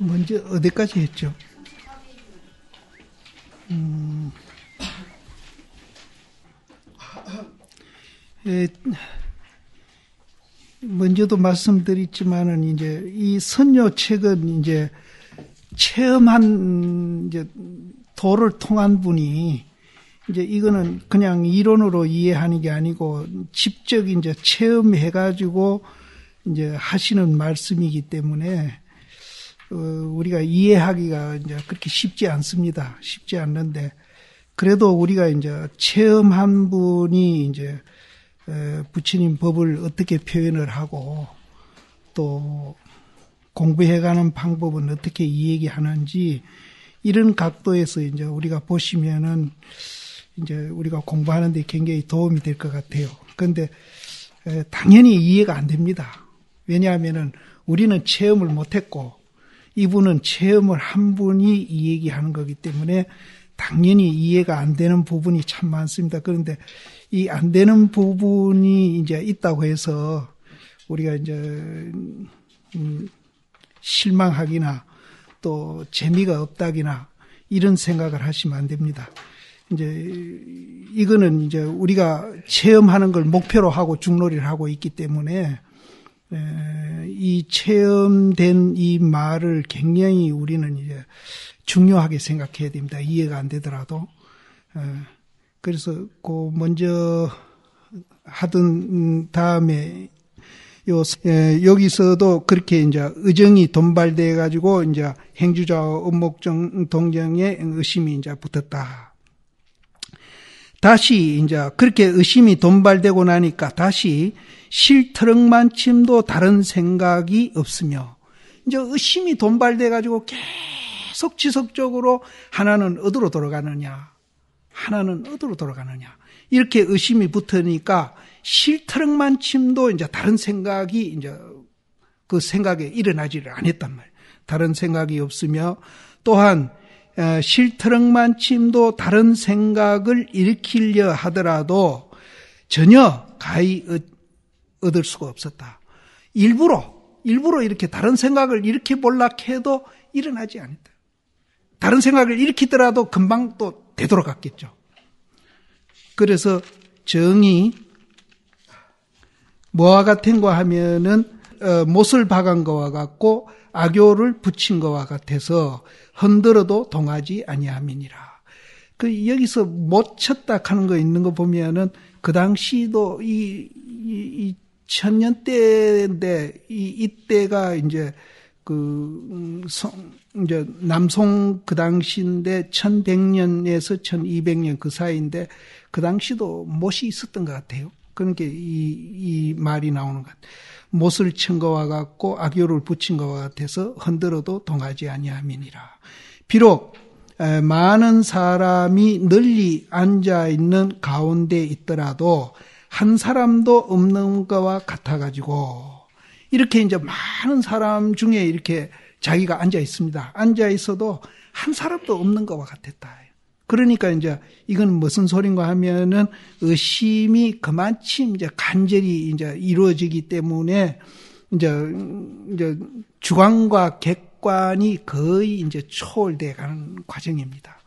먼저 어디까지 했죠? 먼저도 말씀드렸지만은 이제 이 선녀책은 이제 체험한 이제 도를 통한 분이 이제 이거는 그냥 이론으로 이해하는 게 아니고 직접 이제 체험해가지고 이제 하시는 말씀이기 때문에 우리가 이해하기가 이제 그렇게 쉽지 않습니다. 쉽지 않는데 그래도 우리가 이제 체험한 분이 이제 부처님 법을 어떻게 표현을 하고 또 공부해가는 방법은 어떻게 이야기하는지 이런 각도에서 이제 우리가 보시면은 이제 우리가 공부하는데 굉장히 도움이 될 것 같아요. 그런데 당연히 이해가 안 됩니다. 왜냐하면은 우리는 체험을 못했고 이분은 체험을 한 분이 이 얘기하는 거기 때문에 당연히 이해가 안 되는 부분이 참 많습니다. 그런데 이 안 되는 부분이 이제 있다고 해서 우리가 이제 실망하기나 또 재미가 없다기나 이런 생각을 하시면 안 됩니다. 이제 이거는 이제 우리가 체험하는 걸 목표로 하고 중놀이를 하고 있기 때문에 이 체험된 이 말을 굉장히 우리는 이제 중요하게 생각해야 됩니다. 이해가 안 되더라도. 그래서 그 먼저 하던 다음에 여기서도 그렇게 이제 의정이 돈발돼 가지고 이제 행주자와 음목정 동정에 의심이 이제 붙었다. 다시 이제 그렇게 의심이 돈발되고 나니까 다시 실트럭만침도 다른 생각이 없으며 이제 의심이 돈발돼 가지고 계속 지속적으로 하나는 어디로 돌아가느냐, 하나는 어디로 돌아가느냐 이렇게 의심이 붙으니까 실트럭만침도 이제 다른 생각이 이제 그 생각에 일어나지를 않았단 말이에요. 다른 생각이 없으며 또한 실트럭만침도 다른 생각을 일으키려 하더라도 전혀 가히 얻을 수가 없었다. 일부러 이렇게 다른 생각을 일으켜 보려고 해도 일어나지 않았다. 다른 생각을 일으키더라도 금방 또 되돌아갔겠죠. 그래서 정이 뭐와 같은가 하면은 못을 박은 것과 같고 악교를 붙인 것과 같아서 흔들어도 동하지 아니함이니라. 그 여기서 못 쳤다 하는 거 있는 거 보면은 그 당시도 이 천년대인데 이때가 이제 이제 남송 그 당시인데 1100년에서 1200년 그 사이인데 그 당시도 못이 있었던 것 같아요. 그러니까 이 말이 나오는 것 같아요. 못을 친 것과 같고 악교를 붙인 것과 같아서 흔들어도 동하지 아니함이니라. 비록 많은 사람이 널리 앉아있는 가운데 있더라도 한 사람도 없는 것과 같아가지고 이렇게 이제 많은 사람 중에 이렇게 자기가 앉아 있습니다. 앉아 있어도 한 사람도 없는 것과 같았다. 그러니까 이제 이건 무슨 소린가 하면은 의심이 그만큼 이제 간절히 이제 이루어지기 때문에 이제 주관과 객관이 거의 이제 초월돼 가는 과정입니다.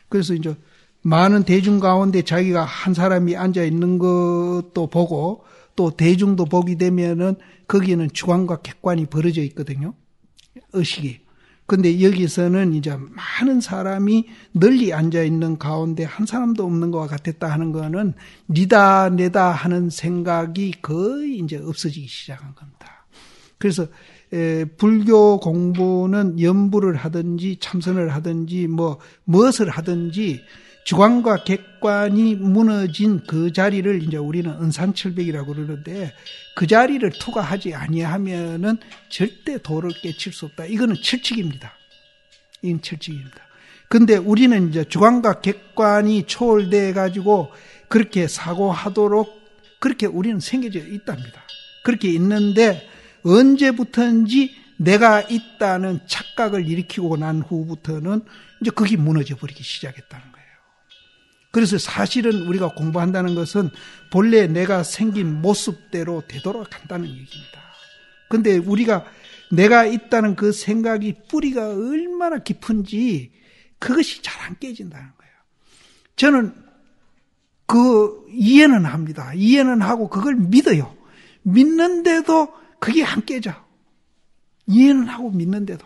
그래서 이제 많은 대중 가운데 자기가 한 사람이 앉아 있는 것도 보고 또 대중도 보게 되면은 거기에는 주관과 객관이 벌어져 있거든요. 의식이. 근데 여기서는 이제 많은 사람이 널리 앉아 있는 가운데 한 사람도 없는 것과 같았다 하는 거는 니다 내다 하는 생각이 거의 이제 없어지기 시작한 겁니다. 그래서 불교 공부는 연부를 하든지 참선을 하든지 무엇을 하든지 주관과 객관이 무너진 그 자리를 이제 우리는 은산철벽이라고 그러는데 그 자리를 투과하지 아니하면은 절대 도를 깨칠 수 없다. 이거는 철칙입니다. 이건 철칙입니다. 근데 우리는 이제 주관과 객관이 초월돼 가지고 그렇게 사고하도록 그렇게 우리는 생겨져 있답니다. 그렇게 있는데 언제부터인지 내가 있다는 착각을 일으키고 난 후부터는 이제 그게 무너져 버리기 시작했다는 거예요. 그래서 사실은 우리가 공부한다는 것은 본래 내가 생긴 모습대로 되돌아간다는 얘기입니다. 근데 우리가 내가 있다는 그 생각이 뿌리가 얼마나 깊은지 그것이 잘 안 깨진다는 거예요. 저는 이해는 합니다. 이해는 하고 그걸 믿어요. 믿는데도 그게 안 깨져. 이해는 하고 믿는데도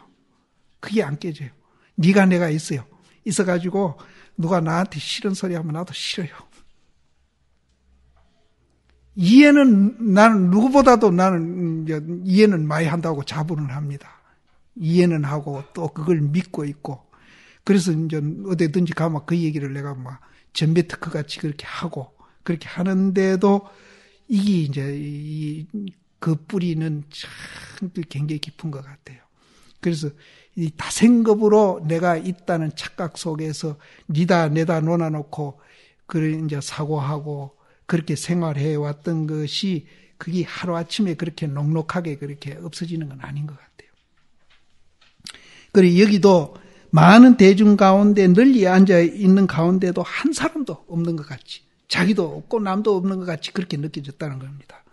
그게 안 깨져요. 네가 내가 있어요. 있어가지고 누가 나한테 싫은 소리 하면 나도 싫어요. 이해는 나는 누구보다도 나는 이해는 많이 한다고 자부는 합니다. 이해는 하고 또 그걸 믿고 있고 그래서 이제 어디든지 가면 그 얘기를 내가 막 전배 특허 같이 그렇게 하고 그렇게 하는데도 이게 이제 그 뿌리는 참 굉장히 깊은 것 같아요. 그래서 이 다생급으로 내가 있다는 착각 속에서 니다 내다 논아놓고 그래 이제 사고하고 그렇게 생활해 왔던 것이 그게 하루아침에 그렇게 넉넉하게 그렇게 없어지는 건 아닌 것 같아요. 그리고 여기도 많은 대중 가운데 널리 앉아 있는 가운데도 한 사람도 없는 것 같이 자기도 없고 남도 없는 것 같이 그렇게 느껴졌다는 겁니다.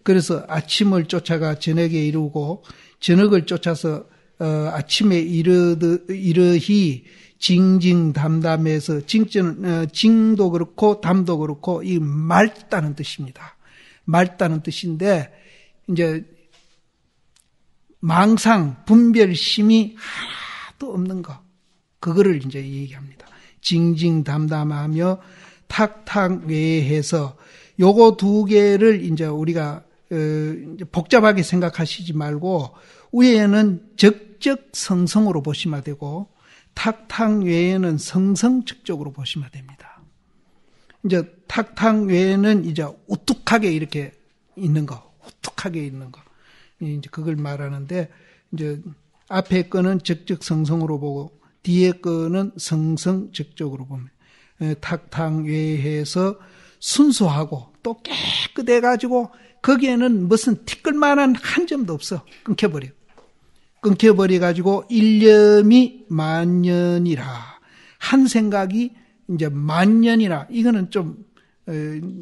그래서 아침을 쫓아가 저녁에 이루고 저녁을 쫓아서 아침에 이르히 징징담담해서 징도 그렇고 담도 그렇고 이 맑다는 뜻입니다. 맑다는 뜻인데 이제 망상 분별심이 하나도 없는 거 그거를 이제 얘기합니다. 징징담담하며 탁탁외해서 요거 두 개를 이제 우리가 복잡하게 생각하시지 말고 위에는 적적성성으로 보시면 되고 탁탁외에는 성성측적으로 보시면 됩니다. 이제 탁탁외에는 이제 우뚝하게 이렇게 있는 거, 우뚝하게 있는 거. 이제 그걸 말하는데 이제 앞에 거는 적적성성으로 보고 뒤에 거는 성성적적으로 보면 탁탁외해서 순수하고 또 깨끗해 가지고 거기에는 무슨 티끌만한 한 점도 없어. 끊겨버려 가지고 일념이 만년이라. 한 생각이 이제 만년이라. 이거는 좀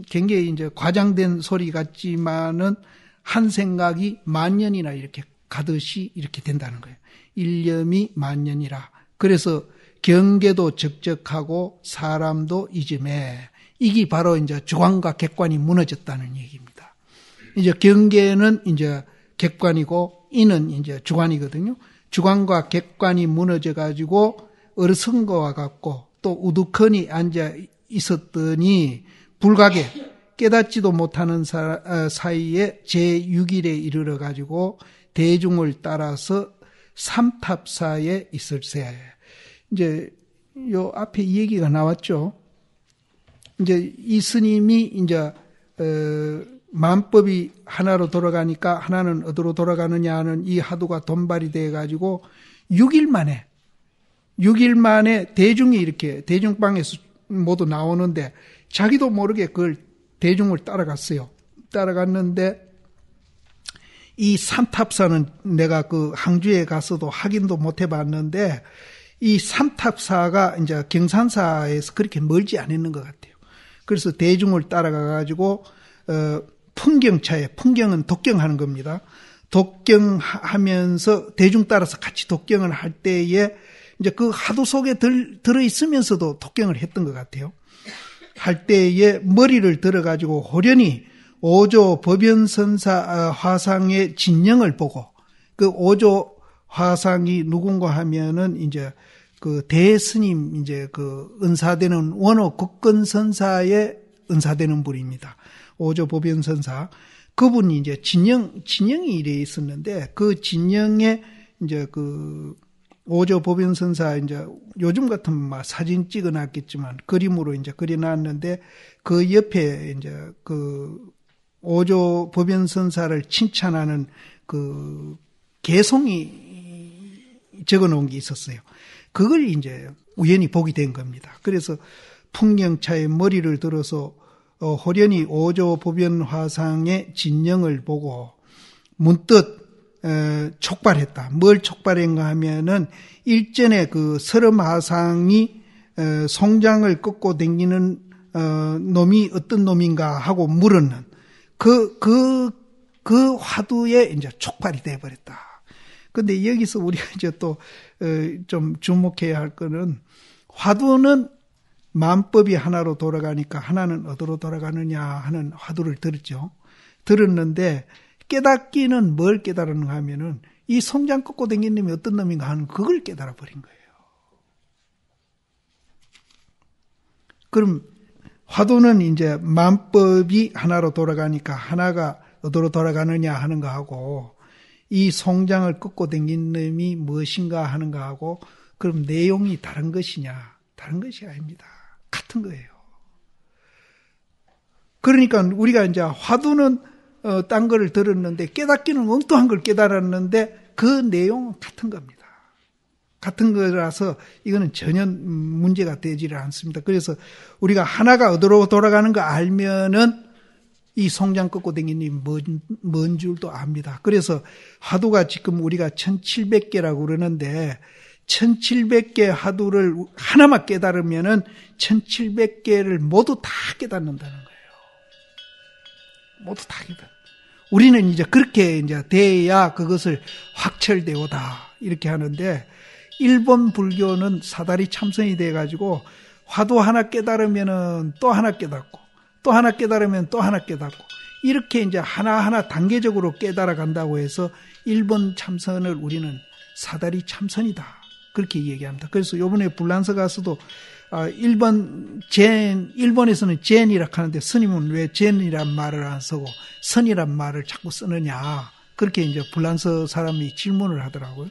굉장히 이제 과장된 소리 같지만은 한 생각이 만년이나 이렇게 가듯이 이렇게 된다는 거예요. 일념이 만년이라. 그래서 경계도 적적하고 사람도 이즘에 이게 바로 이제 주관과 객관이 무너졌다는 얘기입니다. 이제 경계는 이제 객관이고 이는 이제 주관이거든요. 주관과 객관이 무너져 가지고 어리석은 것과 같고 또 우두커니 앉아 있었더니 불가게 깨닫지도 못하는 사이에 제6일에 이르러 가지고 대중을 따라서 삼탑사에 있을세. 이제 요 앞에 이 얘기가 나왔죠. 이제 이 스님이 이제 만법이 하나로 돌아가니까 하나는 어디로 돌아가느냐 하는 이 하두가 돈발이 돼 가지고 6일 만에 대중이 이렇게 대중방에서 모두 나오는데 자기도 모르게 그걸 대중을 따라갔어요. 따라갔는데 이 삼탑사는 내가 그 항주에 가서도 확인도 못 해봤는데 이 삼탑사가 이제 경산사에서 그렇게 멀지 않았는 것 같아요. 그래서 대중을 따라가가지고 풍경차에 풍경은 독경하는 겁니다. 독경하면서 대중 따라서 같이 독경을 할 때에 이제 그 하도 속에 들어 있으면서도 독경을 했던 것 같아요. 할 때에 머리를 들어가지고 호련히 오조 법연선사 화상의 진영을 보고 그 오조 화상이 누군가 하면은 이제 그 대스님 이제 그 은사되는 원호 국건선사의 은사되는 분입니다. 오조 법연선사 그분이 이제 진영이 이래 있었는데 그 진영에 이제 그 오조 법연선사 이제 요즘 같으면 막 사진 찍어놨겠지만 그림으로 이제 그려놨는데 그 옆에 이제 그 오조 법연선사를 칭찬하는 그 개송이 적어놓은 게 있었어요. 그걸 이제 우연히 보게 된 겁니다. 그래서 풍경차에 머리를 들어서 호련히 오조 법연화상의 진영을 보고 문득 촉발했다. 뭘 촉발했는가 하면은 일전에 그 서름화상이 송장을 꺾고 다니는 놈이 어떤 놈인가 하고 물었는 그 화두에 이제 촉발이 돼버렸다. 근데 여기서 우리가 이제 또, 좀 주목해야 할 거는 화두는 만법이 하나로 돌아가니까 하나는 어디로 돌아가느냐 하는 화두를 들었죠. 들었는데 깨닫기는 뭘 깨달았는가 하면은 이 송장 꺾고 댕긴 놈이 어떤 놈인가 하는 그걸 깨달아 버린 거예요. 그럼 화두는 이제 만법이 하나로 돌아가니까 하나가 어디로 돌아가느냐 하는 거하고 이 송장을 꺾고 댕긴 놈이 무엇인가 하는 거하고 그럼 내용이 다른 것이냐? 다른 것이 아닙니다. 같은 거예요. 그러니까 우리가 이제 화두는 딴 거를 들었는데 깨닫기는 엉뚱한 걸 깨달았는데 그 내용은 같은 겁니다. 같은 거라서 이거는 전혀 문제가 되지를 않습니다. 그래서 우리가 하나가 어디로 돌아가는 거 알면은 이 송장 꺾고 댕기니 뭔 줄도 압니다. 그래서 화두가 지금 우리가 1700개라고 그러는데 1700개 화두를 하나만 깨달으면은 1700개를 모두 다 깨닫는다는 거예요. 모두 다 깨닫. 우리는 이제 그렇게 이제 돼야 그것을 확철되오다 이렇게 하는데 일본 불교는 사다리 참선이 돼 가지고 화두 하나 깨달으면은 또 하나 깨닫고 또 하나 깨달으면 또 하나 깨닫고 이렇게 이제 하나하나 단계적으로 깨달아 간다고 해서 일본 참선을 우리는 사다리 참선이다. 그렇게 얘기합니다. 그래서 요번에 불란서 가서도 일본에서는 젠이라 하는데 스님은 왜 젠이란 말을 안 쓰고 선이란 말을 자꾸 쓰느냐. 그렇게 이제 불란서 사람이 질문을 하더라고요.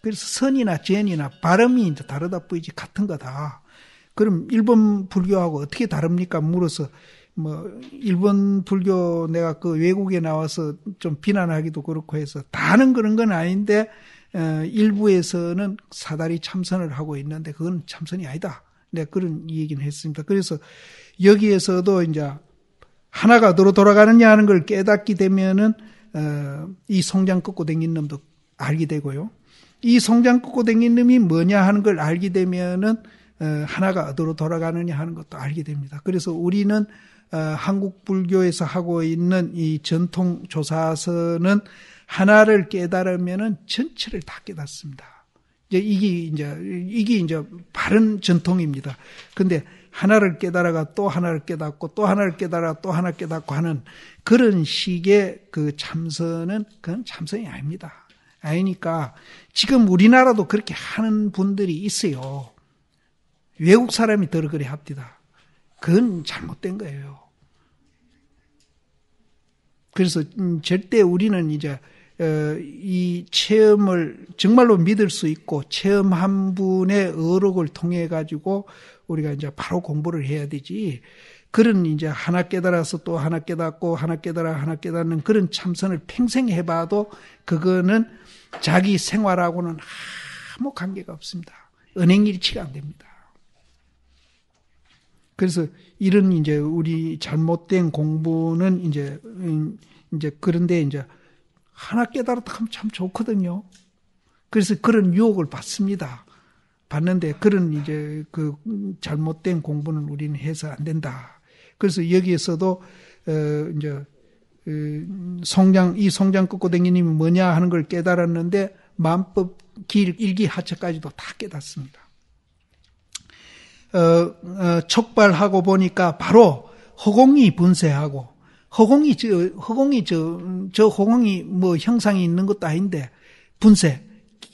그래서 선이나 젠이나 발음이 이제 다르다 뿐이지 같은 거다. 그럼 일본 불교하고 어떻게 다릅니까? 물어서 일본 불교 내가 그 외국에 나와서 좀 비난하기도 그렇고 해서 다는 그런 건 아닌데 일부에서는 사다리 참선을 하고 있는데 그건 참선이 아니다. 내가 그런 얘기는 했습니다. 그래서 여기에서도 이제 하나가 어디로 돌아가느냐 하는 걸 깨닫게 되면은 이 송장 꺾고 댕긴 놈도 알게 되고요. 이 송장 꺾고 댕긴 놈이 뭐냐 하는 걸 알게 되면은 하나가 어디로 돌아가느냐 하는 것도 알게 됩니다. 그래서 우리는 한국 불교에서 하고 있는 이 전통 조사서는 하나를 깨달으면은 전체를 다 깨닫습니다. 이게 이제 바른 전통입니다. 근데 하나를 깨달아가 또 하나를 깨닫고 또 하나를 깨달아 또 하나 깨닫고 하는 그런 식의 그 참선은 그건 참선이 아닙니다. 아니니까 지금 우리나라도 그렇게 하는 분들이 있어요. 외국 사람이 더 그래 합니다. 그건 잘못된 거예요. 그래서 절대 우리는 이제 이 체험을 정말로 믿을 수 있고 체험 한 분의 어록을 통해 가지고 우리가 이제 바로 공부를 해야 되지. 그런 이제 하나 깨달아서 또 하나 깨닫고 하나 깨달아 하나 깨닫는 그런 참선을 평생 해봐도 그거는 자기 생활하고는 아무 관계가 없습니다. 은행일치가 안 됩니다. 그래서 이런 이제 우리 잘못된 공부는 이제 그런데 이제 하나 깨달았다 하면 참 좋거든요. 그래서 그런 유혹을 받습니다. 받는데 그런 이제 그 잘못된 공부는 우리는 해서 안 된다. 그래서 여기에서도 이제 이 송장 꺾고 댕기님이 뭐냐 하는 걸 깨달았는데 만법 길 일기 하처까지도 다 깨닫습니다. 촉발하고 보니까 바로 허공이 분쇄하고 허공이 뭐 형상이 있는 것도 아닌데 분쇄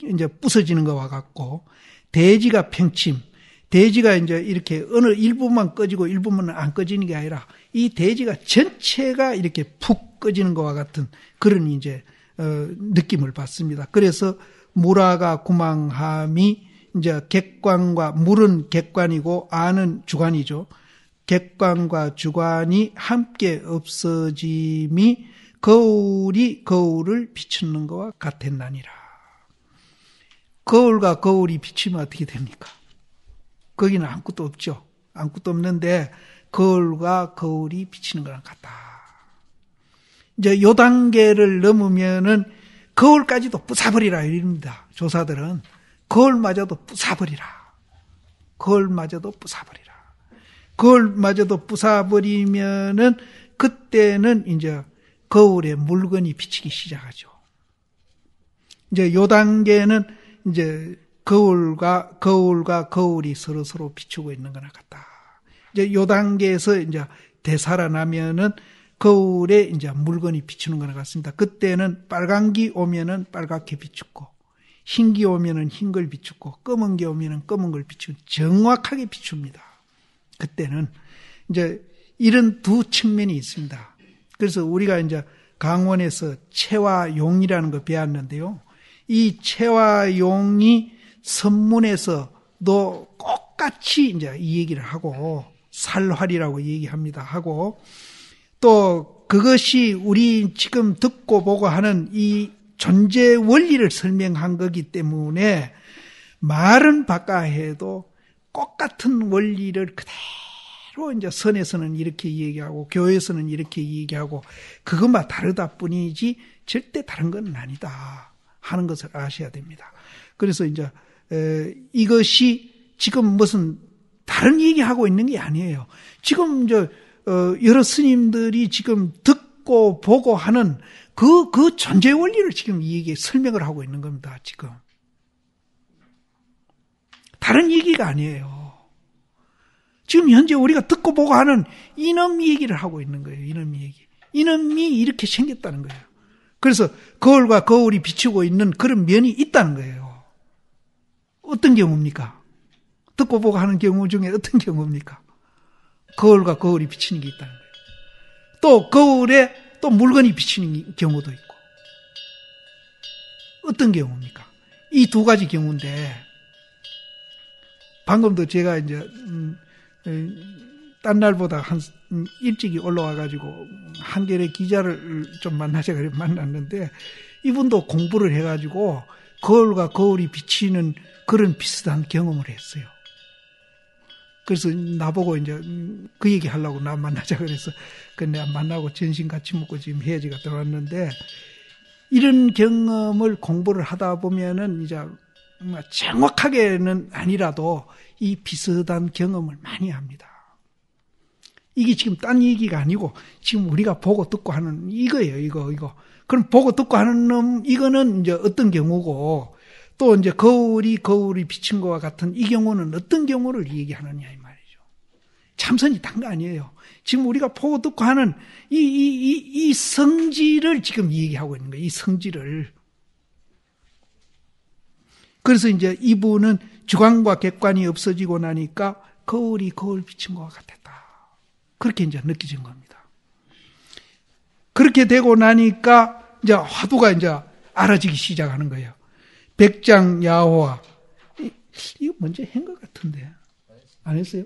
이제 부서지는 것과 같고 대지가 팽침 대지가 이제 이렇게 어느 일부만 꺼지고 일부만 안 꺼지는 게 아니라 이 대지가 전체가 이렇게 푹 꺼지는 것과 같은 그런 이제 느낌을 받습니다. 그래서 무라가 구망함이 이제 객관과 물은 객관이고 안은 주관이죠. 객관과 주관이 함께 없어짐이 거울이 거울을 비추는 것과 같았나니라. 거울과 거울이 비치면 어떻게 됩니까? 거기는 아무것도 없죠. 아무것도 없는데 거울과 거울이 비치는 거랑 같다. 이제 요 단계를 넘으면은 거울까지도 부숴버리라 이럽니다. 조사들은 거울마저도 부숴버리라. 거울마저도 부숴버리라. 그걸마저도 부숴버리면은 그때는 이제 거울에 물건이 비치기 시작하죠. 이제 요 단계는 이제 거울과 거울이 서로 비추고 있는 거나 같다. 이제 요 단계에서 이제 되살아나면은 거울에 이제 물건이 비추는 거나 같습니다. 그때는 빨간기 오면은 빨갛게 비추고, 흰기 오면은 흰 걸 비추고, 검은 기 오면은 검은 걸 비추고, 정확하게 비춥니다. 그때는 이제 이런 두 측면이 있습니다. 그래서 우리가 이제 강원에서 채와 용이라는 거 배웠는데요. 이 채와 용이 선문에서도 똑같이 이제 이 얘기를 하고, 살활이라고 얘기합니다. 하고, 또 그것이 우리 지금 듣고 보고 하는 이 존재 원리를 설명한 거기 때문에 말은 바꿔해도 똑같은 원리를 그대로 이제 선에서는 이렇게 얘기하고 교회에서는 이렇게 얘기하고 그것만 다르다 뿐이지 절대 다른 건 아니다 하는 것을 아셔야 됩니다. 그래서 이제 이것이 지금 무슨 다른 얘기하고 있는 게 아니에요. 지금 여러 스님들이 지금 듣고 보고 하는 그 존재 원리를 지금 이 얘기에 설명을 하고 있는 겁니다, 지금. 다른 얘기가 아니에요. 지금 현재 우리가 듣고 보고 하는 이놈 얘기를 하고 있는 거예요, 이놈 얘기. 이놈이 이렇게 생겼다는 거예요. 그래서 거울과 거울이 비추고 있는 그런 면이 있다는 거예요. 어떤 경우입니까? 듣고 보고 하는 경우 중에 어떤 경우입니까? 거울과 거울이 비치는 게 있다는 거예요. 또 거울에 또 물건이 비치는 경우도 있고. 어떤 경우입니까? 이 두 가지 경우인데 방금도 제가 이제 딴 날보다 한 일찍이 올라와 가지고 한겨레 기자를 좀 만나자 그래 만났는데 이분도 공부를 해 가지고 거울과 거울이 비치는 그런 비슷한 경험을 했어요. 그래서 나보고 이제 그 얘기 하려고 나 만나자 그래서 내가 만나고 점심 같이 먹고 지금 헤어지가 들어왔는데 이런 경험을 공부를 하다 보면은 이제 정확하게는 아니라도 이 비슷한 경험을 많이 합니다. 이게 지금 딴 얘기가 아니고 지금 우리가 보고 듣고 하는 이거예요, 이거. 그럼 보고 듣고 하는 이거는 이제 어떤 경우고 또 이제 거울이 비친 것과 같은 이 경우는 어떤 경우를 얘기하느냐 이 말이죠. 참선이 단 거 아니에요. 지금 우리가 보고 듣고 하는 이 성질을 지금 얘기하고 있는 거예요. 이 성질을. 그래서 이제 이분은 주관과 객관이 없어지고 나니까 거울 비친 것과 같았다. 그렇게 이제 느껴진 겁니다. 그렇게 되고 나니까 이제 화두가 이제 알아지기 시작하는 거예요. 백장야호와 이거 먼저 한 것 같은데 안 했어요?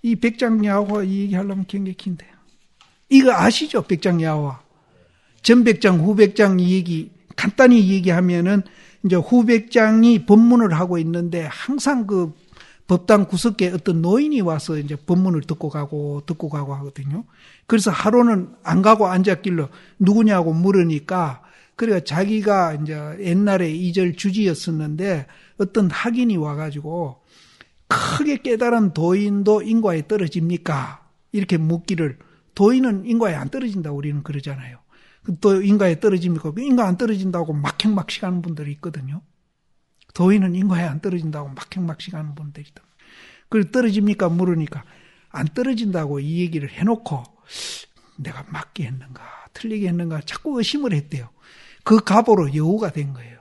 이 백장야호와 얘기하려면 굉장히 긴데 이거 아시죠? 백장야호와 전백장 후백장 이 얘기 간단히 얘기하면은 이제 후백장이 법문을 하고 있는데 항상 그 법당 구석에 어떤 노인이 와서 이제 법문을 듣고 가고 하거든요. 그래서 하루는 안 가고 앉았길래 누구냐고 물으니까 그래가 자기가 이제 옛날에 이절 주지였었는데 어떤 학인이 와가지고 크게 깨달은 도인도 인과에 떨어집니까? 이렇게 묻기를 도인은 인과에 안 떨어진다고 우리는 그러잖아요. 또 인과에 떨어집니까? 인과 안 떨어진다고 막행막식 하는 분들이 있거든요. 도인은 인과에 안 떨어진다고 막행막식 하는 분들이 있다. 그리고 떨어집니까? 물으니까 안 떨어진다고 이 얘기를 해놓고 내가 맞게 했는가 틀리게 했는가 자꾸 의심을 했대요. 그 갑오로 여우가 된 거예요.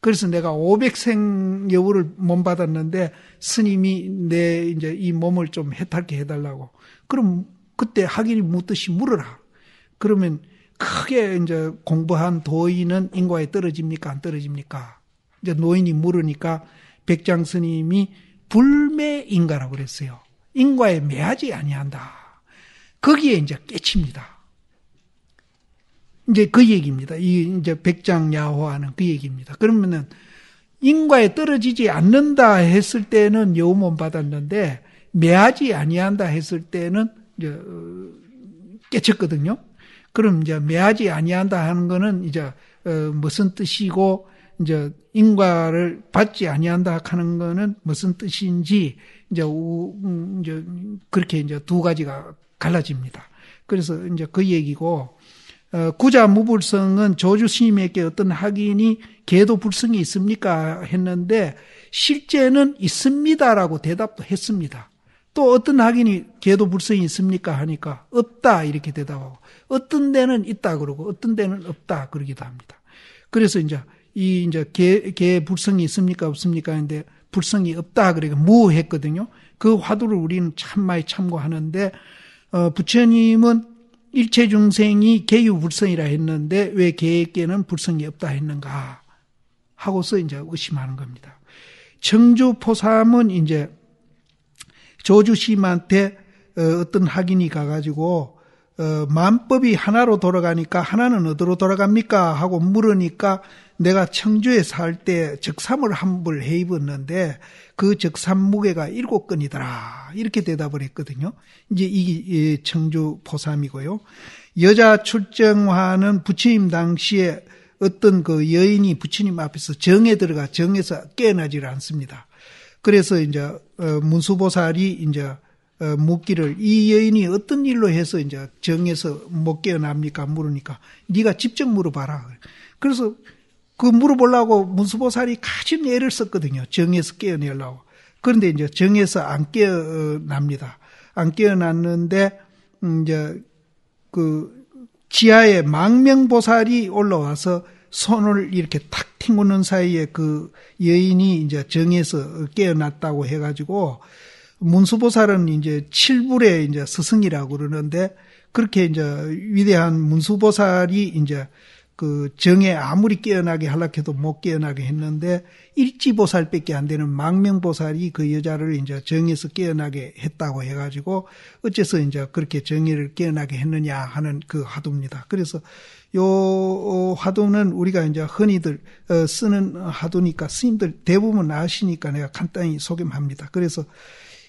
그래서 내가 500생 여우를 몸받았는데 스님이 내 이제 이 몸을 좀 해탈게 해달라고. 그럼 그때 학인이 묻듯이 물어라. 그러면 크게 이제 공부한 도인은 인과에 떨어집니까? 안 떨어집니까? 이제 노인이 물으니까 백장 스님이 불매인가라고 그랬어요. 인과에 매하지 아니한다. 거기에 이제 깨칩니다. 이제 그 얘기입니다. 이 이제 백장야호하는 그 얘기입니다. 그러면은 인과에 떨어지지 않는다 했을 때는 여우몸 받았는데 매하지 아니한다 했을 때는 이제 깨쳤거든요. 그럼 이제 매하지 아니한다 하는 거는 이제 무슨 뜻이고 이제 인과를 받지 아니한다 하는 거는 무슨 뜻인지 이제 그렇게 이제 두 가지가 갈라집니다. 그래서 이제 그 얘기고 구자무불성은 조주 스님에게 어떤 학인이 계도 불성이 있습니까? 했는데 실제는 있습니다라고 대답도 했습니다. 또 어떤 학인이 계도 불성이 있습니까? 하니까 없다 이렇게 대답하고 어떤 데는 있다 그러고 어떤 데는 없다 그러기도 합니다. 그래서 이제 계 불성이 있습니까? 없습니까? 하는데 불성이 없다 그러니까 무했거든요. 그 화두를 우리는 참 많이 참고하는데 부처님은 일체 중생이 계유불성이라 했는데 왜 계에게는 불성이 없다 했는가 하고서 이제 의심하는 겁니다. 청주포삼은 이제 조주심한테 어떤 학인이 가가지고 만법이 하나로 돌아가니까 하나는 어디로 돌아갑니까? 하고 물으니까 내가 청주에 살 때 적삼을 한 벌 해 입었는데 그 적삼 무게가 7건이더라. 이렇게 대답을 했거든요. 이제 이게 청주 포삼이고요. 여자 출정화는 부처님 당시에 어떤 그 여인이 부처님 앞에서 정에 들어가 정에서 깨어나지를 않습니다. 그래서 이제 문수보살이 이제 묻기를 이 여인이 어떤 일로 해서 이제 정에서 못 깨어납니까? 물으니까 네가 직접 물어봐라. 그래서 그 물어보려고 문수보살이 가진 애를 썼거든요. 정에서 깨어내려고. 그런데 이제 정에서 안 깨어납니다. 안 깨어났는데 이제 그 지하에 망명보살이 올라와서 손을 이렇게 탁 튕구는 사이에 그 여인이 이제 정에서 깨어났다고 해가지고 문수보살은 이제 칠불의 이제 스승이라고 그러는데 그렇게 이제 위대한 문수보살이 이제 그 정에 아무리 깨어나게 하려고 해도 못 깨어나게 했는데 일지보살밖에 안 되는 망명보살이 그 여자를 이제 정에서 깨어나게 했다고 해가지고 어째서 이제 그렇게 정에를 깨어나게 했느냐 하는 그 화두입니다. 그래서 요 화두는 우리가 이제 흔히들 쓰는 화두니까 스님들 대부분 아시니까 내가 간단히 소개합니다. 그래서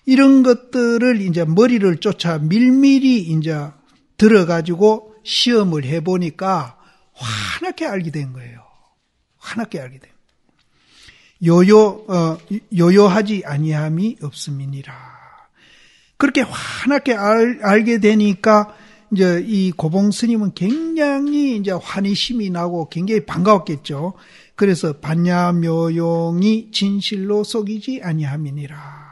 이런 것들을 이제 머리를 쫓아 밀밀히 이제 들어가지고 시험을 해보니까 환하게 알게 된 거예요. 환하게 알게 된. 요요하지 아니함이 없음이니라. 그렇게 환하게 알게 되니까 이제 이 고봉 스님은 굉장히 이제 환희심이 나고 굉장히 반가웠겠죠. 그래서 반야묘용이 진실로 속이지 아니함이니라.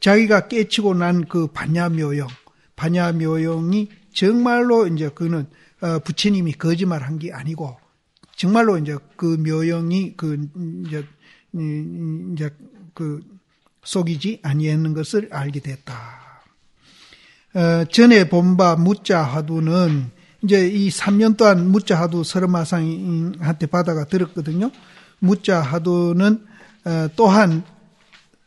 자기가 깨치고 난 그 반야묘용이 정말로 이제 그는 부처님이 거짓말한 게 아니고 정말로 이제 그 묘용이 이제 속이지 아니하는 것을 알게 됐다. 전에 본바 무자 화두는 이제 이 3년 동안 무자 화두 서르마상한테 받아가 들었거든요. 무자 화두는 또한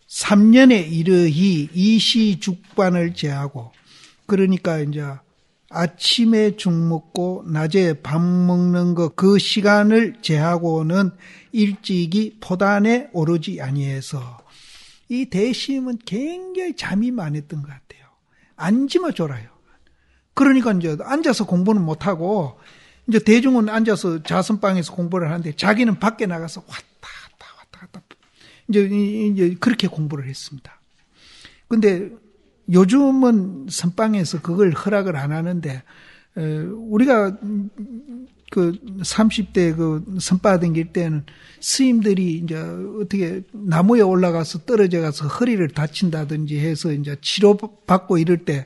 3년에 이르히 이시죽반을 제하고 그러니까 이제 아침에 죽 먹고 낮에 밥 먹는 거 그 시간을 제하고는 일찍이 포단에 오르지 아니해서 이 대심은 굉장히 잠이 많았던 것 같아요. 앉으면 졸아요. 그러니까 이제 앉아서 공부는 못하고 이제 대중은 앉아서 자선방에서 공부를 하는데 자기는 밖에 나가서 왔다 갔다 이제 그렇게 공부를 했습니다. 근데 요즘은 선방에서 그걸 허락을 안 하는데 우리가 그 30대 그 선바 댕길 때는 스님들이 이제 어떻게 나무에 올라가서 떨어져 가서 허리를 다친다든지 해서 이제 치료받고 이럴 때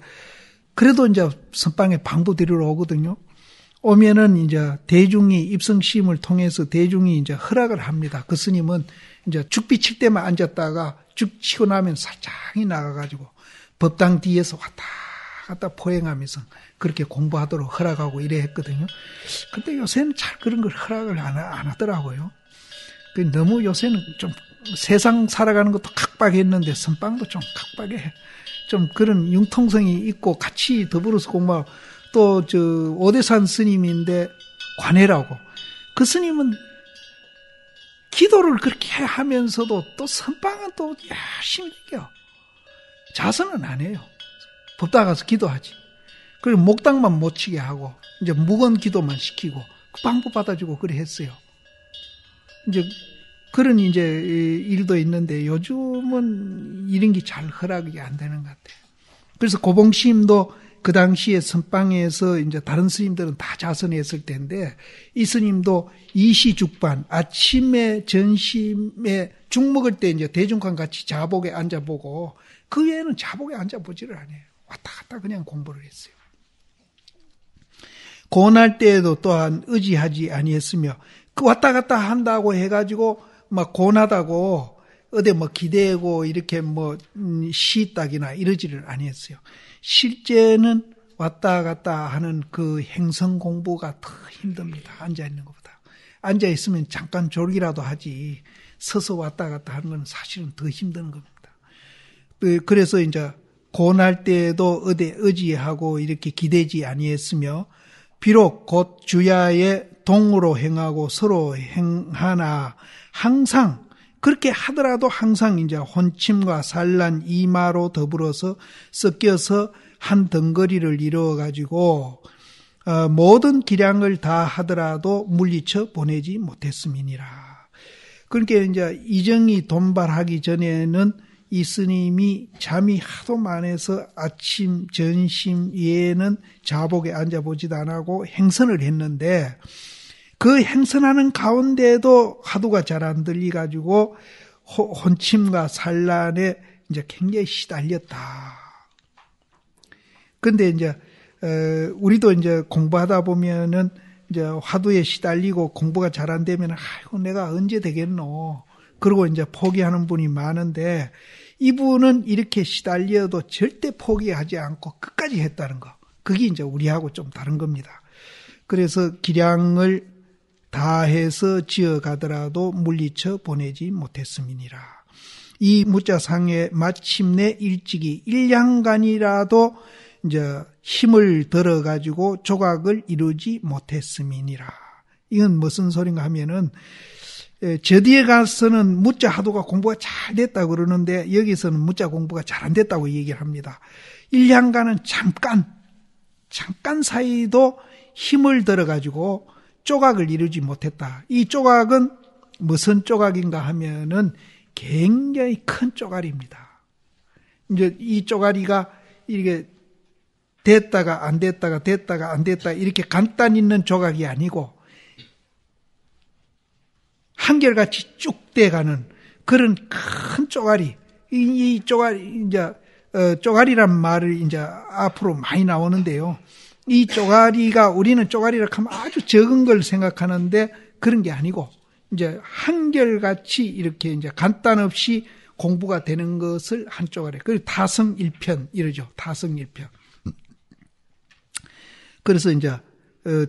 그래도 이제 선방에 방부 드리러 오거든요. 오면은 이제 대중이 입성심을 통해서 대중이 이제 허락을 합니다. 그 스님은 이제 죽비 칠 때만 앉았다가 죽 치고 나면 살짝이 나가가지고 법당 뒤에서 왔다 갔다 포행하면서 그렇게 공부하도록 허락하고 이래 했거든요. 근데 요새는 잘 그런 걸 허락을 안 하더라고요. 너무 요새는 좀 세상 살아가는 것도 각박했는데 선방도 좀 각박해. 좀 그런 융통성이 있고 같이 더불어서 공부하고 또 저 오대산 스님인데 관해라고 그 스님은 기도를 그렇게 하면서도 또 선방은 또 열심히 댕겨. 자선은 안 해요. 법당 가서 기도하지. 그리고 목당만 못 치게 하고 이제 무건 기도만 시키고 그 방법 받아주고 그래 했어요. 이제 그런 이제 일도 있는데 요즘은 이런 게 잘 허락이 안 되는 것 같아요. 그래서 고봉심도 그 당시에 선방에서 이제 다른 스님들은 다 자선했을 텐데 이 스님도 이시죽반 아침에 점심에 죽 먹을 때 이제 대중과 같이 자복에 앉아보고 그 외에는 자복에 앉아보지를 않아요. 왔다 갔다 그냥 공부를 했어요. 고날 때에도 또한 의지하지 아니했으며 그 왔다 갔다 한다고 해가지고 막 고나다고 어디 뭐 기대고 이렇게 뭐 시딱이나 이러지를 아니했어요. 실제는 왔다 갔다 하는 그 행성 공부가 더 힘듭니다. 앉아있는 것보다. 앉아있으면 잠깐 졸기라도 하지 서서 왔다 갔다 하는 건 사실은 더 힘든 겁니다. 그래서 이제 고날 때에도 어디 의지하고 이렇게 기대지 아니했으며 비록 곧 주야에 동으로 행하고 서로 행하나 항상 그렇게 하더라도 항상 이제 혼침과 산란 이마로 더불어서 섞여서 한 덩거리를 이루어 가지고 모든 기량을 다 하더라도 물리쳐 보내지 못했음이니라. 그러니까 이제 이정이 돈발하기 전에는 이 스님이 잠이 하도 많아서 아침, 점심 외에는 자복에 앉아보지도 안 하고 행선을 했는데 그 행선하는 가운데도 화두가 잘 안 들리가지고 혼침과 산란에 이제 굉장히 시달렸다. 근데 이제, 우리도 이제 공부하다 보면은 이제 화두에 시달리고 공부가 잘 안 되면 아이고 내가 언제 되겠노. 그러고 이제 포기하는 분이 많은데 이분은 이렇게 시달려도 절대 포기하지 않고 끝까지 했다는 거. 그게 이제 우리하고 좀 다른 겁니다. 그래서 기량을 다해서 지어가더라도 물리쳐 보내지 못했음이니라. 이 무자상에 마침내 일찍이 1년간이라도 이제 힘을 들어가지고 조각을 이루지 못했음이니라. 이건 무슨 소린가 하면은 저 뒤에 가서는 무자 하도가 공부가 잘 됐다고 그러는데 여기서는 무자 공부가 잘 안 됐다고 얘기를 합니다. 1년간은 잠깐 사이도 힘을 들어가지고 조각을 이루지 못했다. 이 조각은 무슨 조각인가 하면은 굉장히 큰 쪼가리입니다. 이제 이 쪼가리가 이렇게 됐다가 안 됐다가 됐다가 안 됐다 이렇게 간단히 있는 조각이 아니고 한결같이 쭉 돼가는 그런 큰 쪼가리. 이 쪼가리 이제 쪼가리란 말을 이제 앞으로 많이 나오는데요. 이 쪼가리가 우리는 쪼가리라 하면 아주 적은 걸 생각하는데 그런 게 아니고 이제 한결같이 이렇게 이제 간단 없이 공부가 되는 것을 한 쪼가리. 그리고 다성일편 이러죠. 다성일편. 그래서 이제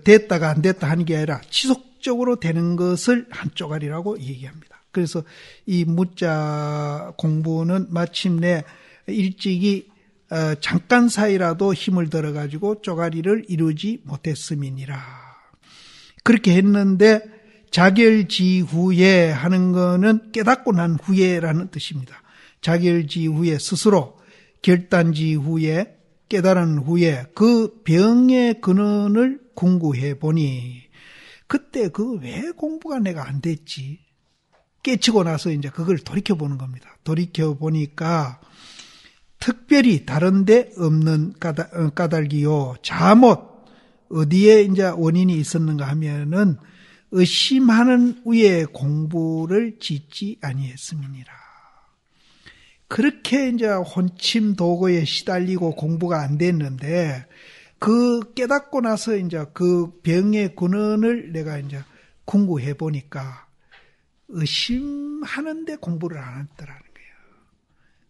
됐다가 안 됐다 하는 게 아니라 지속적으로 되는 것을 한 쪼가리라고 얘기합니다. 그래서 이 무자 공부는 마침내 일찍이 잠깐 사이라도 힘을 들어가지고 쪼가리를 이루지 못했음이니라. 그렇게 했는데 자결지후에 하는 거는 깨닫고 난 후에라는 뜻입니다. 자결지후에 스스로 결단지후에 깨달은 후에 그 병의 근원을 궁구해 보니 그때 그 왜 공부가 내가 안 됐지? 깨치고 나서 이제 그걸 돌이켜 보는 겁니다. 돌이켜 보니까 특별히 다른데 없는 까닭이요. 자못 어디에 이제 원인이 있었는가 하면은 의심하는 후에 공부를 짓지 아니했음이니라. 그렇게 이제 혼침 도구에 시달리고 공부가 안 됐는데 그 깨닫고 나서 이제 그 병의 근원을 내가 이제 궁구해 보니까 의심하는데 공부를 안 했더라는 거예요.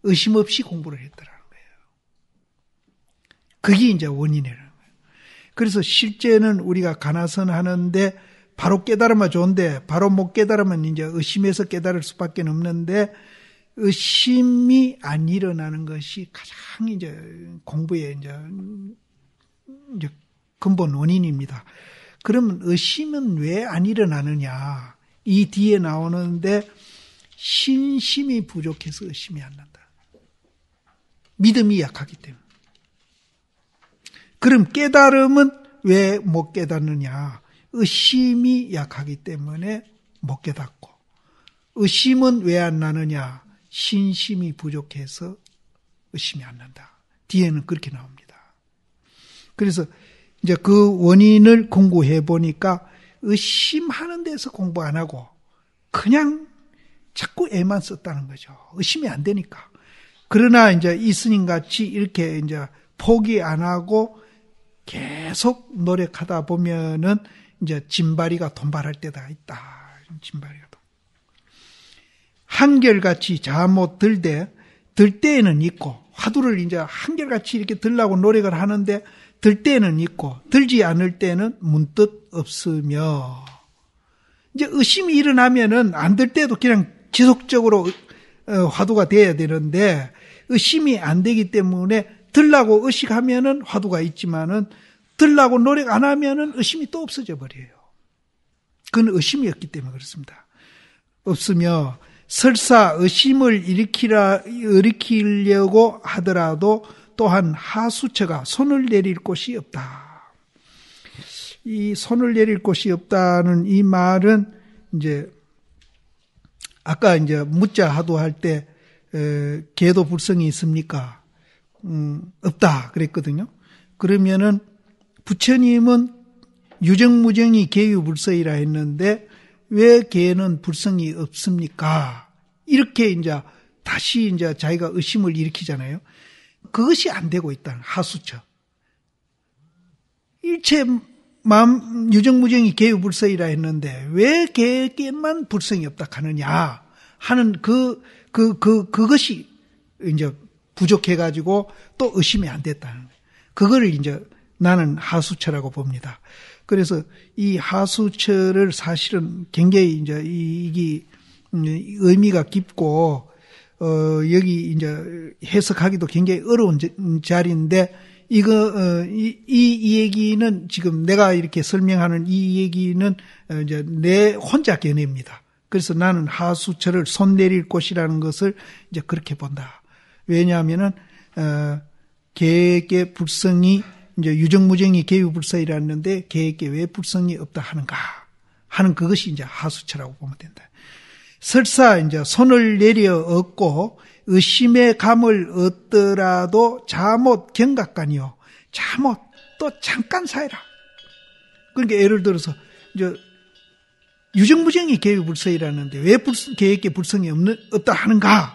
의심 없이 공부를 했더라는 거예요. 그게 이제 원인이라는 거예요. 그래서 실제는 우리가 가나선 하는데 바로 깨달으면 좋은데 바로 못 깨달으면 이제 의심해서 깨달을 수밖에 없는데 의심이 안 일어나는 것이 가장 이제 공부의 이제 근본 원인입니다. 그러면 의심은 왜 안 일어나느냐? 이 뒤에 나오는데 신심이 부족해서 의심이 안 난다. 믿음이 약하기 때문에. 그럼 깨달음은 왜 못 깨닫느냐? 의심이 약하기 때문에 못 깨닫고. 의심은 왜 안 나느냐? 신심이 부족해서 의심이 안 난다. 뒤에는 그렇게 나옵니다. 그래서 이제 그 원인을 공부해 보니까 의심하는 데서 공부 안 하고 그냥 자꾸 애만 썼다는 거죠. 의심이 안 되니까. 그러나 이제 이 스님 같이 이렇게 이제 포기 안 하고 계속 노력하다 보면은 이제 진바리가 돈발할 때가 있다. 진바리가. 한결같이 잠못 들 때에는 있고, 화두를 이제 한결같이 이렇게 들라고 노력을 하는데 들 때는 있고 들지 않을 때는 문득 없으며, 이제 의심이 일어나면은 안 들 때도 그냥 지속적으로 화두가 돼야 되는데 의심이 안 되기 때문에 들라고 의식하면은 화두가 있지만은 들라고 노력 안 하면은 의심이 또 없어져 버려요. 그건 의심이었기 때문에 그렇습니다. 없으며 설사 의심을 일으키려고 하더라도 또한 하수처가 손을 내릴 곳이 없다. 이 손을 내릴 곳이 없다는 이 말은 이제 아까 이제 묻자 하도할 때 계도 불성이 있습니까? 없다 그랬거든요. 그러면은 부처님은 유정무정이 계유불서이라 했는데 왜 계는 불성이 없습니까? 이렇게 이제 다시 이제 자기가 의심을 일으키잖아요. 그것이 안 되고 있다는 하수처. 일체 마음 유정무정이 계유불서이라 했는데 왜 계에만 불성이 없다 하느냐 하는 그것이 이제 부족해가지고 또 의심이 안 됐다는 거예요. 그거를 이제 나는 하수처라고 봅니다. 그래서 이 하수처를 사실은 굉장히 이제 이게 의미가 깊고 여기 이제 해석하기도 굉장히 어려운 자리인데 이 얘기는 지금 내가 이렇게 설명하는 이 얘기는 이제 내 혼자 견해입니다. 그래서 나는 하수처를 손 내릴 곳이라는 것을 이제 그렇게 본다. 왜냐하면은 계획의 불성이 이제 유정무정이 계유불서이라는데 계획에 왜 불성이 없다 하는가 하는 그것이 이제 하수처라고 보면 된다. 설사 이제 손을 내려 얻고 의심의 감을 얻더라도 자못 경각간이요. 자못 또 잠깐 사이라. 그러니까 예를 들어서 이제 유정무정이 계유불서이라는데 왜 계획에 불성이 없다 하는가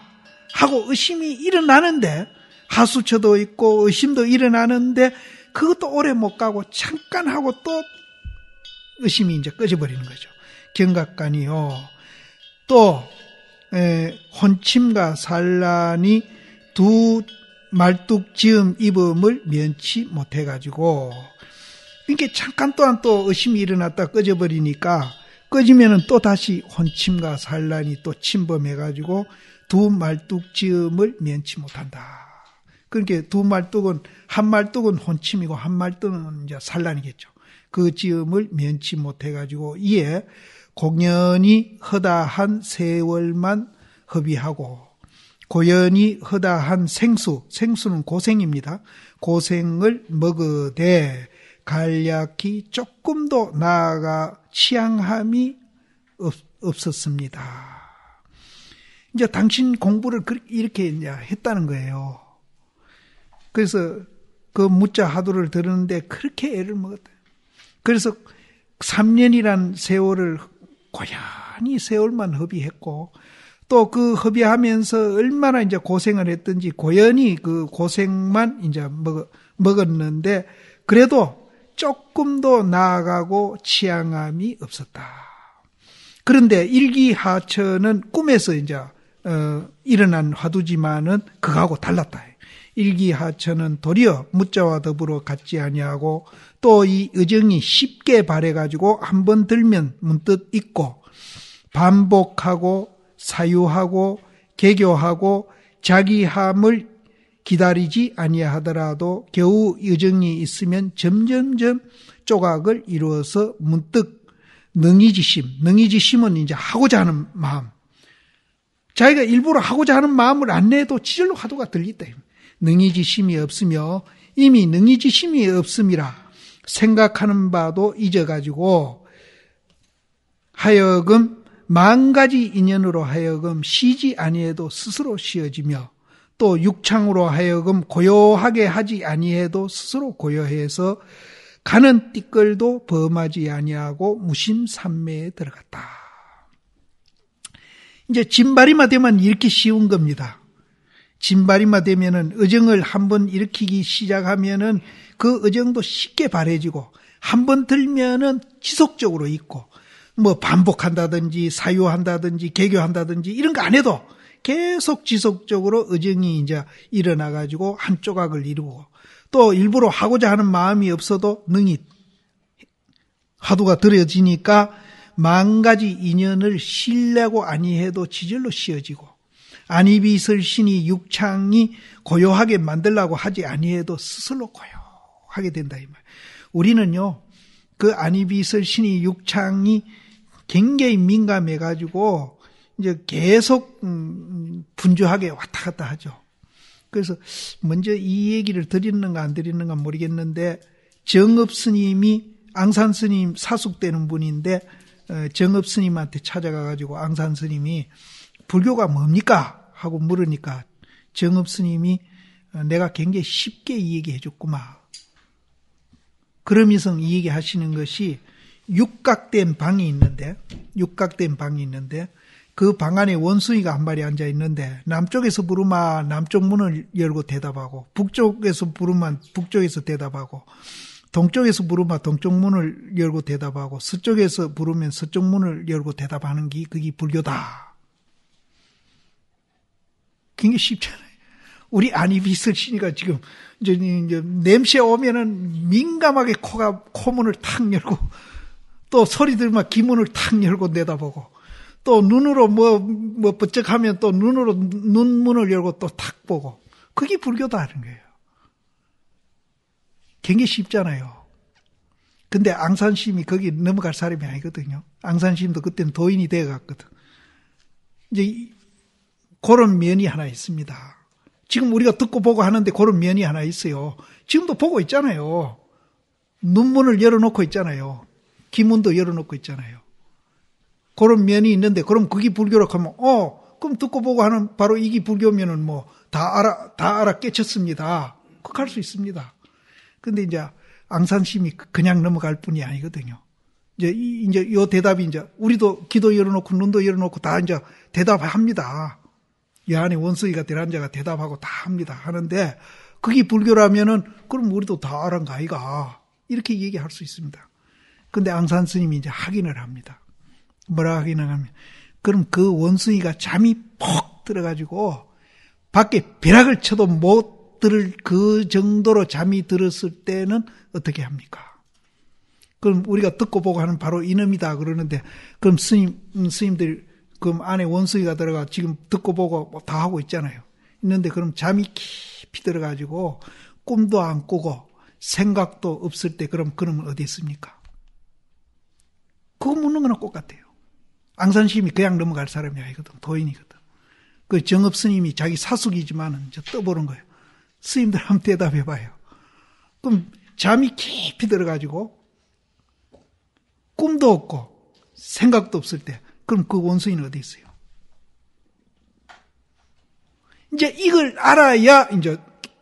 하고 의심이 일어나는데 하수처도 있고 의심도 일어나는데 그것도 오래 못 가고 잠깐 하고 또 의심이 이제 꺼져버리는 거죠. 경각간이요. 또 혼침과 산란이 두 말뚝 지음 입음을 면치 못해가지고 이렇게 잠깐 또한 또 의심이 일어났다 꺼져버리니까 꺼지면은 또 다시 혼침과 산란이 또 침범해가지고 두 말뚝 지음을 면치 못한다. 그러니까 두 말뚝은 한 말뚝은 혼침이고 한 말뚝은 이제 산란이겠죠. 그 지음을 면치 못해가지고 이에 공연히 허다한 세월만 허비하고 고연히 허다한 생수는 고생입니다. 고생을 먹으되 간략히 조금도 나아가 취향함이 없었습니다. 이제 당신 공부를 이렇게 이제 했다는 거예요. 그래서 그 묻자 하도를 들었는데 그렇게 애를 먹었다. 그래서 3년이란 세월을 고연히 세월만 허비했고 또 그 허비하면서 얼마나 이제 고생을 했든지 고연히 그 고생만 이제 먹었는데 그래도 조금도 나아가고 취향함이 없었다. 그런데 일기하처는 꿈에서 이제 일어난 화두지만은 그거하고 달랐다. 일기하처는 도리어 묻자와 더불어 같지 아니하고 또 이 의정이 쉽게 발해가지고 한번 들면 문득 잊고 반복하고 사유하고 개교하고 자기함을 기다리지 아니하더라도 겨우 의정이 있으면 점점점 조각을 이루어서 문득 능이지심은 이제 하고자 하는 마음. 자기가 일부러 하고자 하는 마음을 안 내도 지절로 화두가 들리다. 능이지심이 없으며 이미 능이지심이 없음이라 생각하는 바도 잊어가지고 하여금 10,000가지 인연으로 하여금 쉬지 아니해도 스스로 쉬어지며 또 육창으로 하여금 고요하게 하지 아니해도 스스로 고요해서 가는 띠끌도 범하지 아니하고 무심산매에 들어갔다. 이제 진발이마 되면 이렇게 쉬운 겁니다. 진발이마 되면은 의정을 한번 일으키기 시작하면은 그 의정도 쉽게 바래지고 한번 들면은 지속적으로 있고 뭐 반복한다든지 사유한다든지 개교한다든지 이런 거 안 해도 계속 지속적으로 의정이 이제 일어나 가지고 한 조각을 이루고 또 일부러 하고자 하는 마음이 없어도 능히 화두가 들어지니까 만 가지 인연을 쉬려고 아니해도 지절로 쉬어지고 안이비설신이 육창이 고요하게 만들려고 하지 아니해도 스스로 고요하게 된다 이 말. 우리는요 그 안이비설신이 육창이 굉장히 민감해 가지고 이제 계속 분주하게 왔다 갔다 하죠. 그래서 먼저 이 얘기를 드리는가 안 드리는가 모르겠는데 정읍스님이 앙산스님 사숙되는 분인데 정읍스님한테 찾아가 가지고 앙산스님이 불교가 뭡니까? 하고 물으니까 정읍스님이 내가 굉장히 쉽게 이 얘기해 줬구만. 그러면서 이 얘기 하시는 것이 육각된 방이 있는데 그 방 안에 원숭이가 한 마리 앉아 있는데 남쪽에서 부르면 남쪽 문을 열고 대답하고 북쪽에서 부르면 북쪽에서 대답하고 동쪽에서 부르면 동쪽 문을 열고 대답하고 서쪽에서 부르면 서쪽 문을 열고 대답하는 게 그게 불교다. 굉장히 쉽잖아요. 우리 안이비설신이가 지금 이제 냄새 오면은 민감하게 코문을 탁 열고 또 소리 들면 귀문을 탁 열고 내다보고 또 눈으로 뭐 번쩍하면 또 눈으로 눈문을 열고 또 탁 보고 그게 불교다 하는 거예요. 굉장히 쉽잖아요. 근데 앙산심이 거기 넘어갈 사람이 아니거든요. 앙산심도 그때는 도인이 되어갔거든. 이제 그런 면이 하나 있습니다. 지금 우리가 듣고 보고 하는데 그런 면이 하나 있어요. 지금도 보고 있잖아요. 눈문을 열어놓고 있잖아요. 귀문도 열어놓고 있잖아요. 그런 면이 있는데 그럼 그게 불교라고 하면 그럼 듣고 보고 하는 바로 이게 불교면은 뭐 다 알아 깨쳤습니다. 그렇게 할 수 있습니다. 근데 이제 앙산심이 그냥 넘어갈 뿐이 아니거든요. 이제 요 대답이 이제 우리도 귀도 열어놓고 눈도 열어놓고 다 이제 대답합니다. 이 안에 원숭이가 대란 자가 대답하고 다 합니다. 하는데 그게 불교라면은 그럼 우리도 다 알은 거 아이가 이렇게 얘기할 수 있습니다. 근데 앙산 스님이 이제 확인을 합니다. 뭐라 확인을 하면 그럼 그 원숭이가 잠이 퍽 들어가지고 밖에 벼락을 쳐도 못 들을 그 정도로 잠이 들었을 때는 어떻게 합니까? 그럼 우리가 듣고 보고 하는 바로 이놈이다 그러는데 그럼 스님들 그럼 안에 원숭이가 들어가 지금 듣고 보고 뭐 다 하고 있잖아요. 있는데 그럼 잠이 깊이 들어가지고 꿈도 안 꾸고 생각도 없을 때 그러면 어디 있습니까? 그거 묻는 거는 똑같아요. 앙산심이 그냥 넘어갈 사람이 아니거든. 도인이거든. 그 정읍스님이 자기 사숙이지만은 이제 떠보는 거예요. 스님들 한번 대답해봐요. 그럼 잠이 깊이 들어가지고 꿈도 없고 생각도 없을 때 그럼 그 원숭이는 어디 있어요? 이제 이걸 알아야 이제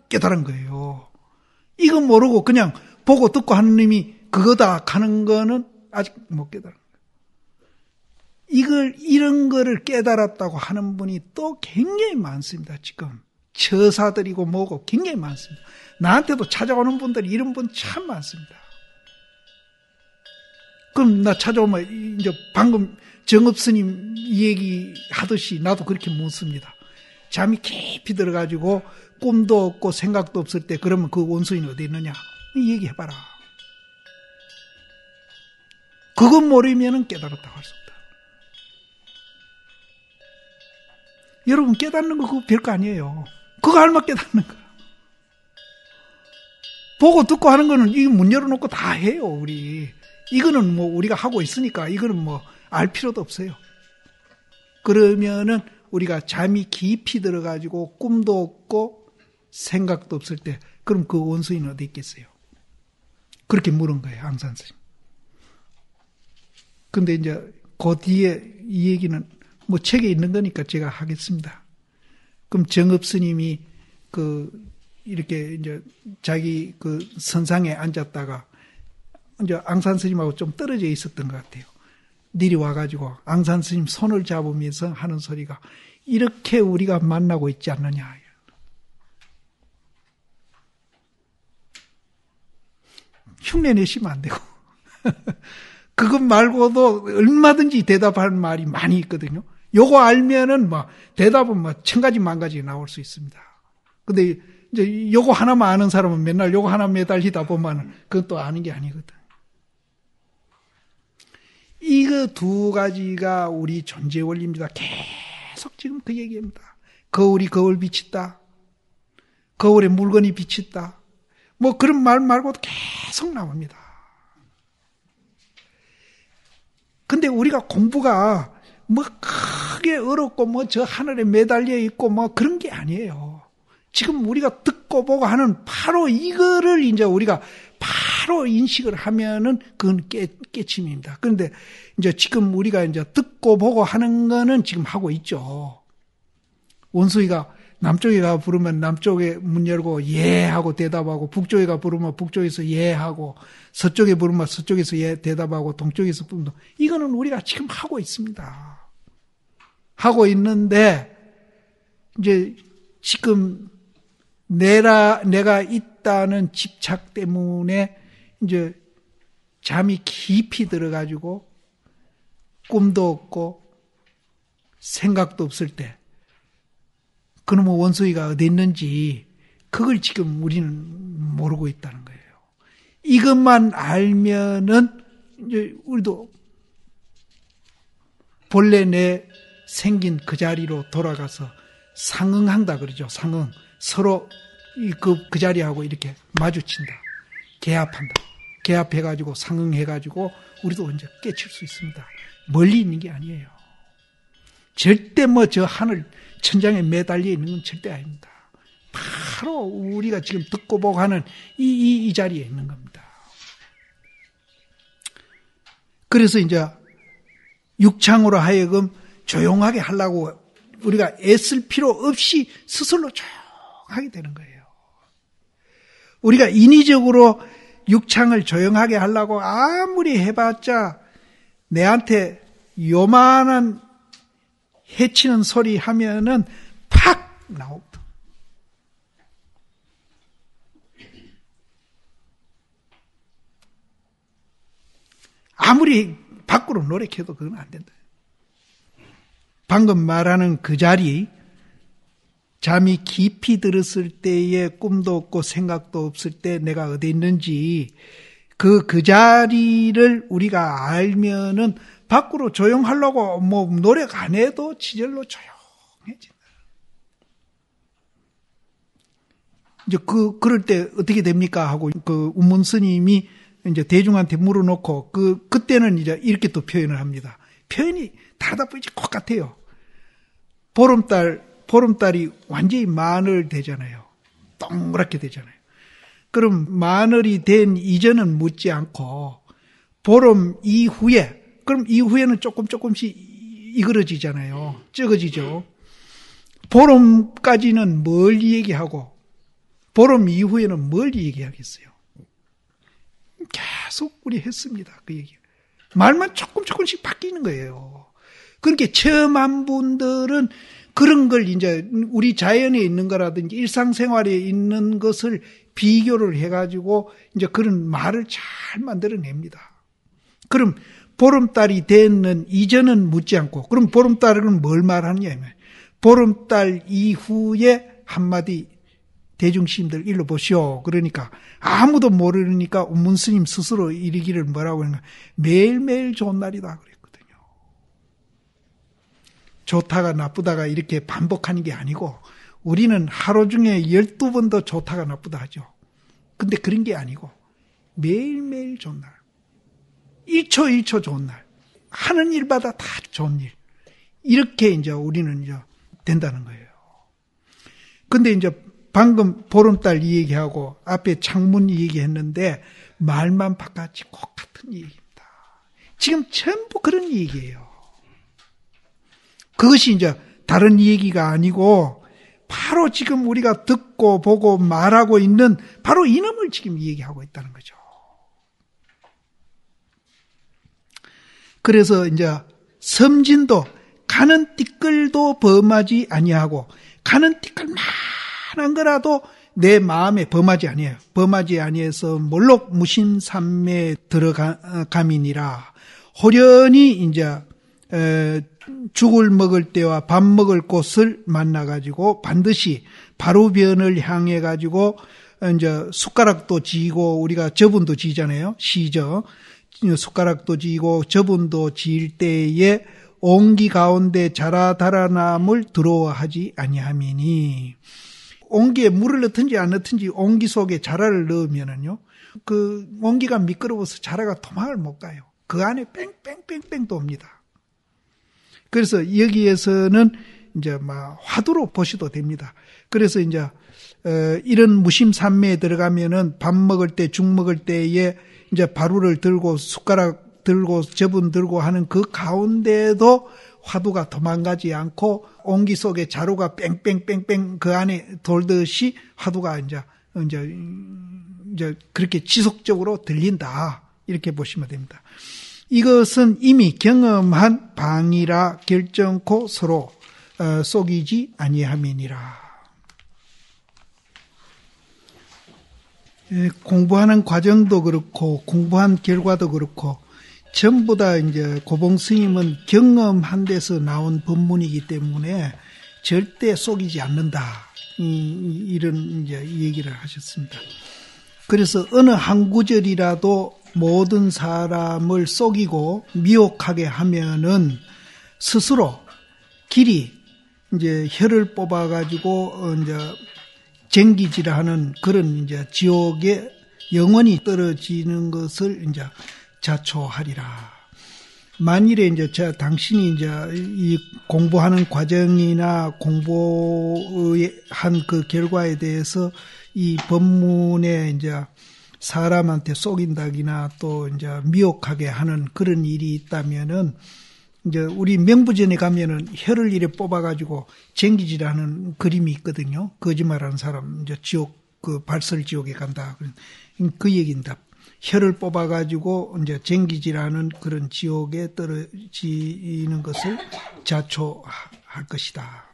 깨달은 거예요. 이거 모르고 그냥 보고 듣고 하는 놈이 그거다 하는 거는 아직 못 깨달은 거예요. 이런 거를 깨달았다고 하는 분이 또 굉장히 많습니다, 지금. 처사들이고 뭐고 굉장히 많습니다. 나한테도 찾아오는 분들이 이런 분 참 많습니다. 그럼 나 찾아오면 이제 방금 정읍스님 얘기 하듯이 나도 그렇게 묻습니다. 잠이 깊이 들어가지고 꿈도 없고 생각도 없을 때 그러면 그 원숭이는 어디 있느냐? 얘기해봐라. 그것 모르면은 깨달았다고 할 수 없다. 여러분 깨닫는 거 그거 별거 아니에요. 그거 알면 깨닫는 거야. 보고 듣고 하는 거는 이 문 열어놓고 다 해요, 우리. 이거는 뭐 우리가 하고 있으니까 이거는 뭐 알 필요도 없어요. 그러면은 우리가 잠이 깊이 들어가지고 꿈도 없고 생각도 없을 때 그럼 그 원숭이는 어디 있겠어요? 그렇게 물은 거예요, 앙산스님. 근데 이제 그 뒤에 이 얘기는 뭐 책에 있는 거니까 제가 하겠습니다. 그럼 정읍 스님이 이렇게 이제 자기 선상에 앉았다가 이제 앙산 스님하고 좀 떨어져 있었던 것 같아요. 니리 와가지고 앙산 스님 손을 잡으면서 하는 소리가 이렇게 우리가 만나고 있지 않느냐. 흉내 내시면 안 되고. 그것 말고도 얼마든지 대답할 말이 많이 있거든요. 요거 알면은 대답은 천 가지 만 가지 나올 수 있습니다. 근데 이제 요거 하나만 아는 사람은 맨날 요거 하나 매달리다 보면 그건 또 아는 게 아니거든. 이거 두 가지가 우리 존재 원리입니다. 계속 지금 그 얘기입니다. 거울이 거울 비친다. 거울에 물건이 비친다. 그런 말 말고도 계속 나옵니다. 근데 우리가 공부가 크게 어렵고 저 하늘에 매달려 있고 그런 게 아니에요. 지금 우리가 듣고 보고 하는 바로 이거를 이제 우리가 바로 인식을 하면은 그건 깨침입니다. 그런데 이제 지금 우리가 이제 듣고 보고 하는 거는 지금 하고 있죠. 원수이가 남쪽에 가 부르면 남쪽에 문 열고 예 하고 대답하고, 북쪽에 가 부르면 북쪽에서 예 하고, 서쪽에 부르면 서쪽에서 예 대답하고, 동쪽에서 부르면 이거는 우리가 지금 하고 있습니다. 하고 있는데 이제 지금 내가 있다는 집착 때문에 이제 잠이 깊이 들어가지고 꿈도 없고 생각도 없을 때 그놈의 원수이가 어디 있는지 그걸 지금 우리는 모르고 있다는 거예요. 이것만 알면은 이제 우리도 본래 내 생긴 그 자리로 돌아가서 상응한다 그러죠. 상응. 서로 그 자리하고 이렇게 마주친다. 개합한다. 개합해가지고 상응해가지고 우리도 이제 깨칠 수 있습니다. 멀리 있는 게 아니에요. 절대 저 하늘 천장에 매달려 있는 건 절대 아닙니다. 바로 우리가 지금 듣고 보고 하는 이 자리에 있는 겁니다. 그래서 이제 육창으로 하여금 조용하게 하려고 우리가 애쓸 필요 없이 스스로 조용하게 되는 거예요. 우리가 인위적으로 육창을 조용하게 하려고 아무리 해봤자 내한테 요만한 해치는 소리 하면은 팍 나오거든. 아무리 밖으로 노력해도 그건 안 된다. 방금 말하는 그 자리, 잠이 깊이 들었을 때에 꿈도 없고 생각도 없을 때 내가 어디 있는지 그 자리를 우리가 알면은 밖으로 조용하려고 노력 안 해도 지절로 조용해진다. 이제 그럴 때 어떻게 됩니까? 하고 운문 스님이 이제 대중한테 물어놓고 그때는 이제 이렇게 또 표현을 합니다. 표현이 다르다 보이지 똑같아요. 보름달이 완전히 마늘 되잖아요. 동그랗게 되잖아요. 그럼 마늘이 된 이전은 묻지 않고 보름 이후에, 그럼 이후에는 조금씩 이그러지잖아요. 적어지죠. 보름까지는 멀리 얘기하고 보름 이후에는 멀리 얘기하겠어요. 계속 우리 했습니다. 그 얘기. 말만 조금씩 바뀌는 거예요. 그렇게 처음 한 분들은 그런 걸 이제 우리 자연에 있는 거라든지 일상생활에 있는 것을 비교를 해가지고 이제 그런 말을 잘 만들어냅니다. 그럼 보름달이 되는 이전은 묻지 않고, 그럼 보름달은 뭘 말하느냐면 보름달 이후에 한마디 대중시인들 일러 보시오. 그러니까 아무도 모르니까 운문 스님 스스로 이르기를 뭐라고 하는가, 매일매일 좋은 날이다 그랬거든요. 좋다가 나쁘다가 이렇게 반복하는 게 아니고 우리는 하루 중에 12번도 좋다가 나쁘다 하죠. 근데 그런 게 아니고 매일매일 좋은 날, 1초 1초 좋은 날, 하는 일마다 다 좋은 일, 이렇게 이제 우리는 이제 된다는 거예요. 근데 이제 방금 보름달 이 얘기하고 앞에 창문 이 얘기했는데 말만 바꿨지 똑같은 얘기입니다. 지금 전부 그런 얘기예요. 그것이 이제 다른 얘기가 아니고 바로 지금 우리가 듣고 보고 말하고 있는 바로 이놈을 지금 얘기하고 있다는 거죠. 그래서 이제 섬진도 가는 띠끌도 범하지 아니하고, 가는 띠끌 많은 거라도 내 마음에 범하지 아니해요. 범하지 아니해서 몰록 무심삼매에 들어가민이라. 호련히 이제 죽을 먹을 때와 밥 먹을 곳을 만나가지고 반드시 바로변을 향해가지고 이제 숟가락도 지고, 우리가 저분도 지잖아요. 시죠. 숟가락도 지고 저분도 지을 때에 옹기 가운데 자라 달아남을 두려워하지 아니하미니. 옹기에 물을 넣든지 안 넣든지 옹기 속에 자라를 넣으면은요, 그 옹기가 미끄러워서 자라가 도망을 못 가요. 그 안에 뺑뺑뺑뺑 돕니다. 그래서 여기에서는 이제 막 화두로 보셔도 됩니다. 그래서 이제 이런 무심삼매에 들어가면은 밥 먹을 때, 죽 먹을 때에 이제 바루를 들고 숟가락 들고 저분 들고 하는 그 가운데도 화두가 도망가지 않고 옹기 속에 자루가 뺑뺑뺑뺑 그 안에 돌듯이 화두가 이제 그렇게 지속적으로 들린다. 이렇게 보시면 됩니다. 이것은 이미 경험한 방이라 결정코 서로 속이지 아니함이니라. 공부하는 과정도 그렇고 공부한 결과도 그렇고 전부 다 이제 고봉 스님은 경험한 데서 나온 법문이기 때문에 절대 속이지 않는다. 이런 이제 얘기를 하셨습니다. 그래서 어느 한 구절이라도 모든 사람을 속이고 미혹하게 하면은 스스로 길이 이제 혀를 뽑아가지고 이제 쟁기질하는 그런 이제 지옥에 영원히 떨어지는 것을 이제 자초하리라. 만일에 이제 당신이 이제 이 공부하는 과정이나 공부한 그 결과에 대해서 이 법문에 이제 사람한테 속인다기나 또 이제 미혹하게 하는 그런 일이 있다면은 이제 우리 명부전에 가면은 혀를 이래 뽑아가지고 쟁기질하는 그림이 있거든요. 거짓말하는 사람 이제 지옥 그 발설지옥에 간다. 그 얘기입니다. 혀를 뽑아가지고 이제 쟁기질하는 그런 지옥에 떨어지는 것을 자초할 것이다.